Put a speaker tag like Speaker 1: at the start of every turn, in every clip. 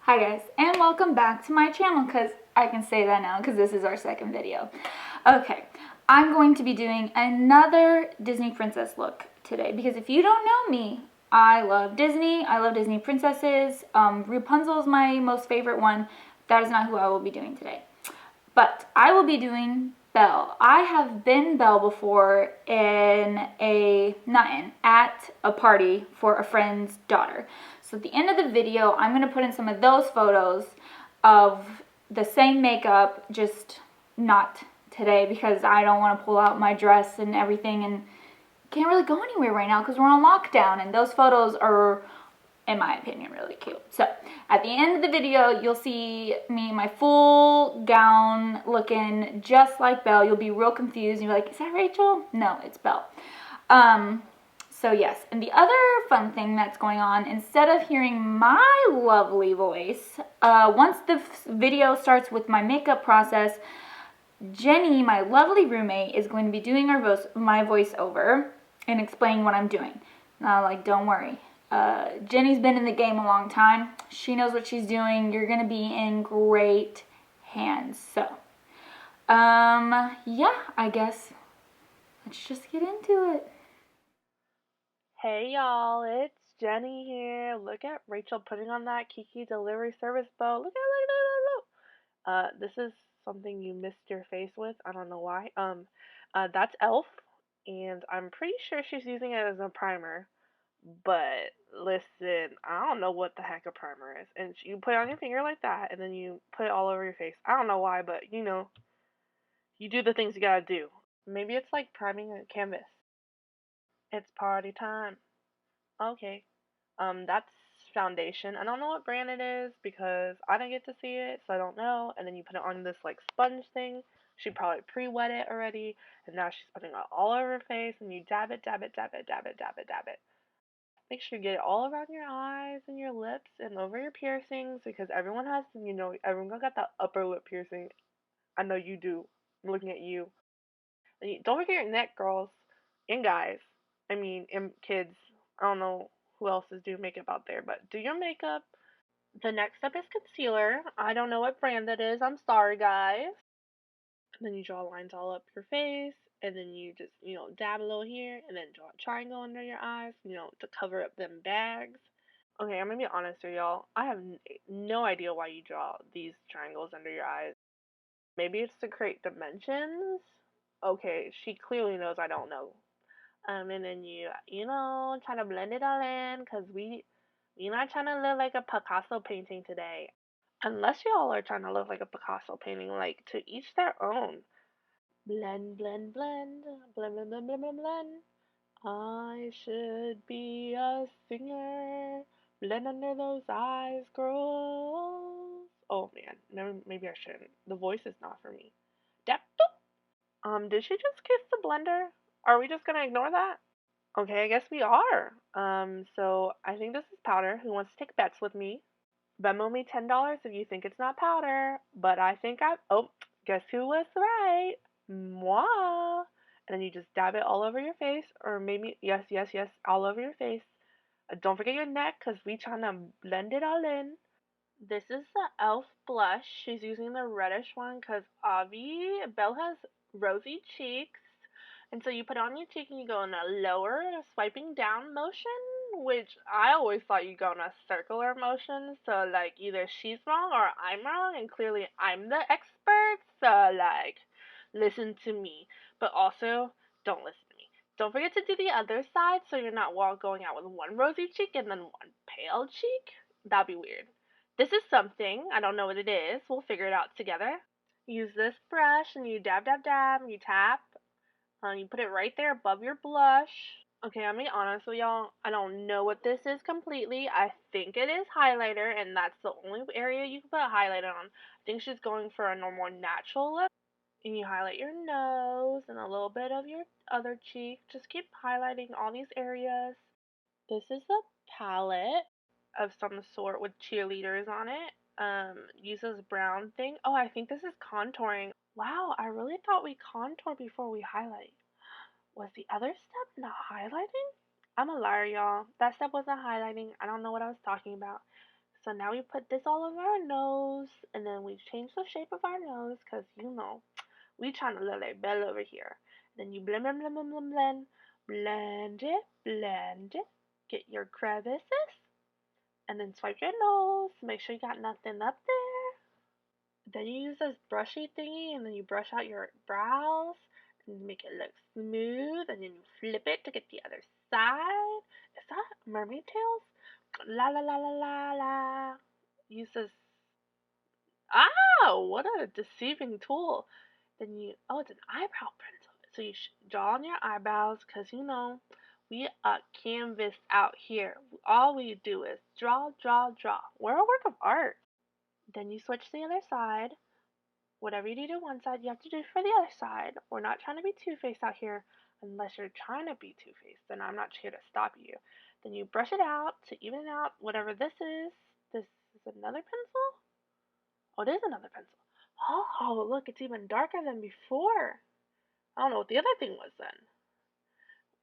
Speaker 1: Hi guys, and welcome back to my channel, because I can say that now because this is our second video. Okay, I'm going to be doing another Disney princess look today, because if you don't know me, I love Disney. I love Disney princesses. Rapunzel is my most favorite one. That is not who I will be doing today. But I will be doing Belle. I have been Belle before at a party for a friend's daughter. So at the end of the video, I'm going to put in some of those photos of the same makeup, just not today because I don't want to pull out my dress and everything and can't really go anywhere right now because we're on lockdown, and those photos are, in my opinion, really cute. So at the end of the video, you'll see me in my full gown looking just like Belle. You'll be real confused. You're like, is that Rachel? No, it's Belle. So yes, and the other fun thing that's going on, instead of hearing my lovely voice, once the video starts with my makeup process, Jenny, my lovely roommate, is going to be doing my voiceover and explaining what I'm doing. Don't worry. Jenny's been in the game a long time. She knows what she's doing. You're going to be in great hands. So, yeah, I guess let's just get into it.
Speaker 2: Hey y'all, it's Jenny here. Look at Rachel putting on that Kiki delivery service bow. Look. This is something you missed your face with. I don't know why. That's Elf, and I'm pretty sure she's using it as a primer. But listen, I don't know what the heck a primer is. And you put it on your finger like that, and then you put it all over your face. I don't know why, but you do the things you gotta do. Maybe it's like priming a canvas. It's party time. Okay. That's foundation. I don't know what brand it is because I didn't get to see it, so I don't know. And then you put it on this like sponge thing. She probably pre-wet it already, and now she's putting it all over her face, and you dab it, dab it, dab it, dab it, dab it, dab it. Make sure you get it all around your eyes and your lips and over your piercings because everyone got that upper lip piercing. I know you do. I'm looking at you. And don't forget your neck, girls and guys. And kids. I don't know who else is doing makeup out there, but do your makeup. The next step is concealer. I don't know what brand that is. I'm sorry, guys. And then you draw lines all up your face, and then you just, dab a little here, and then draw a triangle under your eyes, to cover up them bags. Okay, I'm gonna be honest with y'all. I have no idea why you draw these triangles under your eyes. Maybe it's to create dimensions. Okay, she clearly knows I don't know. And then try to blend it all in, cause we're not trying to look like a Picasso painting today. Unless y'all are trying to look like a Picasso painting, like to each their own. Blend, blend, blend, blend, blend, blend, blend, blend, blend. I should be a singer. Blend under those eyes, girls. Oh man, maybe I shouldn't. The voice is not for me. Dep. Did she just kiss the blender? Are we just gonna ignore that? Okay, I guess we are. So I think this is powder. Who wants to take bets with me? Venmo me $10 if you think it's not powder. But I think oh, guess who was right? Moi. And then you just dab it all over your face, or maybe, yes, yes, yes, all over your face. Don't forget your neck, because we trying to blend it all in. This is the e.l.f. blush. She's using the reddish one because Belle has rosy cheeks. And so you put it on your cheek and you go in a lower swiping down motion, which I always thought you go in a circular motion. So, like, either she's wrong or I'm wrong, and clearly I'm the expert. So, like, listen to me. But also, don't listen to me. Don't forget to do the other side so you're not going out with one rosy cheek and then one pale cheek. That'd be weird. This is something. I don't know what it is. We'll figure it out together. Use this brush and you dab, dab, dab. You tap. You put it right there above your blush. Okay, I'm gonna be honest with y'all. I don't know what this is completely. I think it is highlighter, and that's the only area you can put a highlighter on. I think she's going for a more natural lip. And you highlight your nose and a little bit of your other cheek. Just keep highlighting all these areas. This is a palette of some sort with cheerleaders on it. Uses brown thing. Oh, I think this is contouring. Wow, I really thought we contour before we highlight. Was the other step not highlighting? I'm a liar, y'all. That step wasn't highlighting. I don't know what I was talking about. So now we put this all over our nose, and then we change the shape of our nose, because we trying to look like Belle over here. Then you blend, blend, blend, blend, blend, blend, blend it, blend it. Get your crevices, and then swipe your nose. Make sure you got nothing up there. Then you use this brushy thingy, and then you brush out your brows and make it look smooth, and then you flip it to get the other side. Is that mermaid tails? La la la la la la. Use this. Ah, what a deceiving tool. Then oh, it's an eyebrow pencil. So you draw on your eyebrows, because we are canvas out here. All we do is draw, draw, draw. We're a work of art. Then you switch to the other side. Whatever you do to one side, you have to do for the other side. We're not trying to be Two-Faced out here, unless you're trying to be Two-Faced. Then I'm not here to stop you. Then you brush it out to even it out. Whatever this is. This is another pencil? Oh, it is another pencil. Oh, look, it's even darker than before. I don't know what the other thing was then.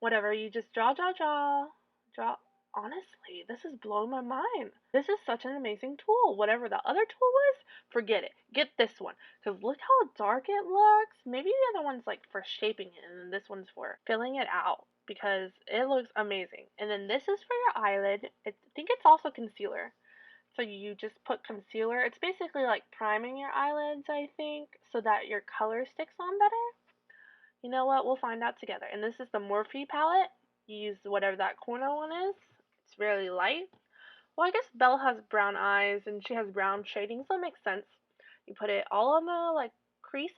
Speaker 2: Whatever, you just draw, draw, draw, draw. Honestly, this is blowing my mind. This is such an amazing tool. Whatever the other tool was, forget it. Get this one. Because look how dark it looks. Maybe the other one's like for shaping it, and then this one's for filling it out. Because it looks amazing. And then this is for your eyelid. I think it's also concealer. So you just put concealer. It's basically like priming your eyelids, I think, so that your color sticks on better. You know what? We'll find out together. And this is the Morphe palette. You use whatever that corner one is. It's really light. Well, I guess Belle has brown eyes and she has brown shading, so it makes sense. You put it all on the creases.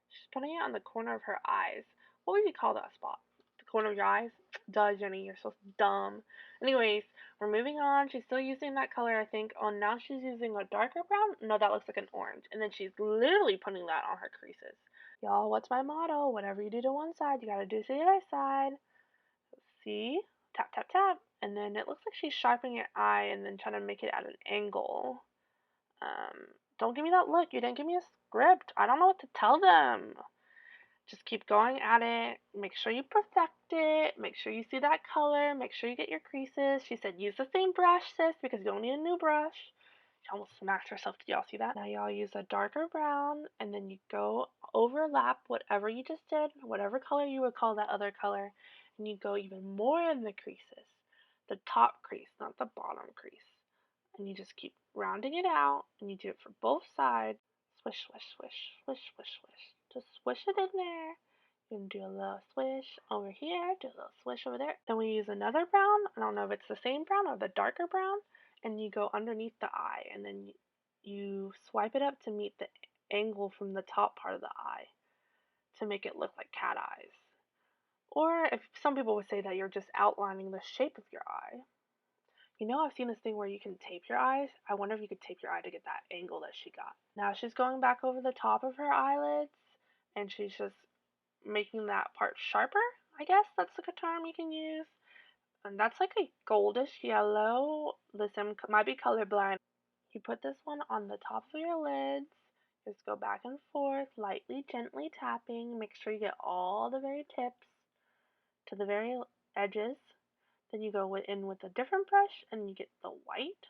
Speaker 2: She's putting it on the corner of her eyes. What would you call that spot? The corner of your eyes? Duh, Jenny, you're so dumb. Anyways, we're moving on. She's still using that color, I think. Oh, now she's using a darker brown? No, that looks like an orange. And then she's literally putting that on her creases. Y'all, what's my motto? Whatever you do to one side, you gotta do to the other side. See? Tap, tap, tap. And then it looks like she's sharpening your eye and then trying to make it at an angle. Don't give me that look. You didn't give me a script. I don't know what to tell them. Just keep going at it. Make sure you perfect it. Make sure you see that color. Make sure you get your creases. She said use the same brush, sis, because you don't need a new brush. She almost smacked herself. Did y'all see that? Now y'all use a darker brown, and then you go overlap whatever you just did, whatever color you would call that other color, and you go even more in the creases. The top crease, not the bottom crease. And you just keep rounding it out, and you do it for both sides. Swish, swish, swish, swish, swish, swish. Just swish it in there. You can do a little swish over here, do a little swish over there. Then we use another brown. I don't know if it's the same brown or the darker brown. And you go underneath the eye, and then you swipe it up to meet the angle from the top part of the eye to make it look like cat eyes. Or if some people would say that you're just outlining the shape of your eye. I've seen this thing where you can tape your eyes. I wonder if you could tape your eye to get that angle that she got. Now she's going back over the top of her eyelids, and she's just making that part sharper, I guess that's like a term you can use. And that's like a goldish yellow. Listen, might be colorblind. You put this one on the top of your lids. Just go back and forth, lightly, gently tapping. Make sure you get all the very tips to the very edges. Then you go in with a different brush and you get the white.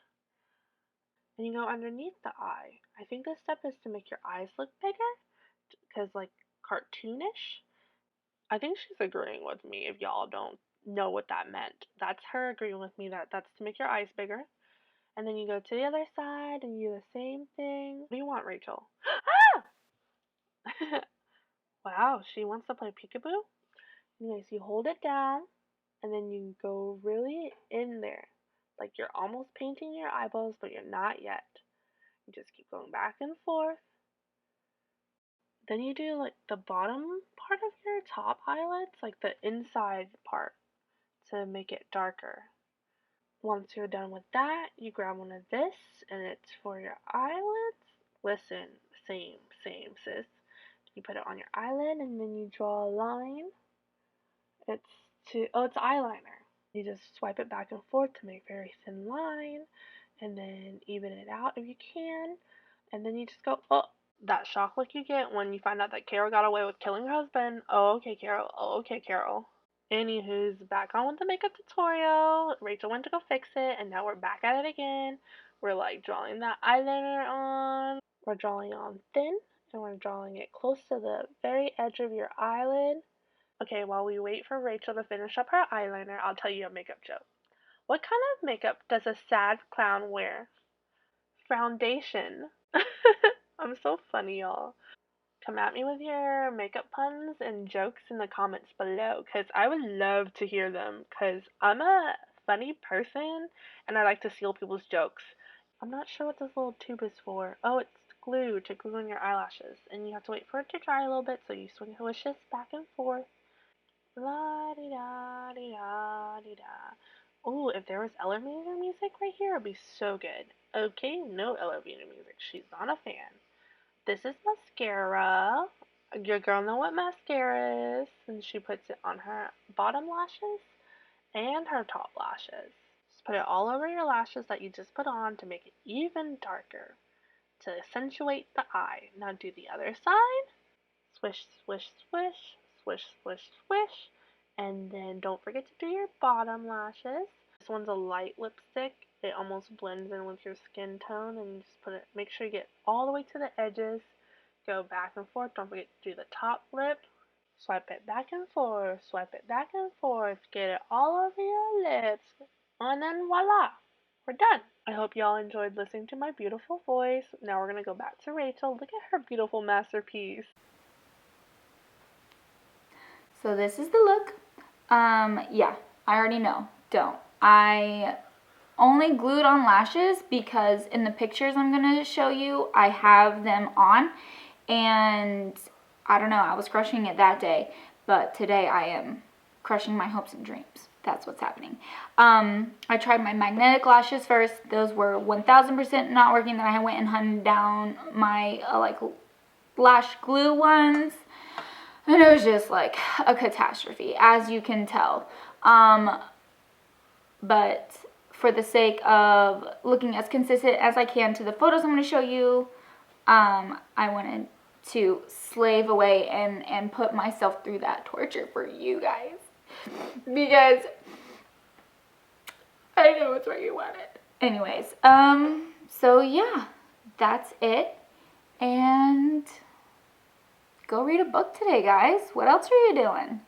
Speaker 2: And you go underneath the eye. I think this step is to make your eyes look bigger, because like cartoonish. I think she's agreeing with me if y'all don't know what that meant. That's her agreeing with me that that's to make your eyes bigger. And then you go to the other side and you do the same thing. What do you want, Rachel? Ah! Wow, she wants to play peekaboo? Anyways, you hold it down and then you go really in there. Like you're almost painting your eyeballs, but you're not yet. You just keep going back and forth. Then you do like the bottom part of your top eyelids, like the inside part, to make it darker. Once you're done with that, you grab one of this, and it's for your eyelids. Listen, same, sis. You put it on your eyelid, and then you draw a line. It's eyeliner. You just swipe it back and forth to make a very thin line, and then even it out if you can, and then you just go, oh, that shock look you get when you find out that Carol got away with killing her husband. Oh, okay, Carol. Oh, okay, Carol. Anywho's back on with the makeup tutorial. Rachel went to go fix it, and now we're back at it again. We're like drawing that eyeliner on. We're drawing on thin, and we're drawing it close to the very edge of your eyelid. Okay, while we wait for Rachel to finish up her eyeliner, I'll tell you a makeup joke. What kind of makeup does a sad clown wear? Foundation. I'm so funny, y'all. Come at me with your makeup puns and jokes in the comments below, because I would love to hear them, because I'm a funny person and I like to steal people's jokes. I'm not sure what this little tube is for. Oh, it's glue to glue on your eyelashes, and you have to wait for it to dry a little bit, so you swing your wishes back and forth. La di da di da di da. Oh, if there was elevator music right here, it'd be so good. Okay, no elevator music. She's not a fan. This is mascara. Your girl know what mascara is, and she puts it on her bottom lashes and her top lashes. Just put it all over your lashes that you just put on to make it even darker, to accentuate the eye. Now do the other side. Swish, swish, swish, swish, swish, swish. And then don't forget to do your bottom lashes. This one's a light lipstick. It almost blends in with your skin tone, and just put it, make sure you get all the way to the edges. Go back and forth. Don't forget to do the top lip. Swipe it back and forth. Swipe it back and forth. Get it all over your lips. And then voila, we're done. I hope y'all enjoyed listening to my beautiful voice. Now we're going to go back to Rachel. Look at her beautiful masterpiece.
Speaker 1: So this is the look. Yeah, I already know. Don't. I only glued on lashes because in the pictures I'm going to show you, I have them on. And I don't know, I was crushing it that day. But today I am crushing my hopes and dreams. That's what's happening. I tried my magnetic lashes first. Those were 1000% not working. Then I went and hunted down my lash glue ones. And it was just like a catastrophe, as you can tell. But for the sake of looking as consistent as I can to the photos I'm going to show you, I wanted to slave away and put myself through that torture for you guys. Because I know it's what you wanted. Anyways, so yeah, that's it. And go read a book today, guys. What else are you doing?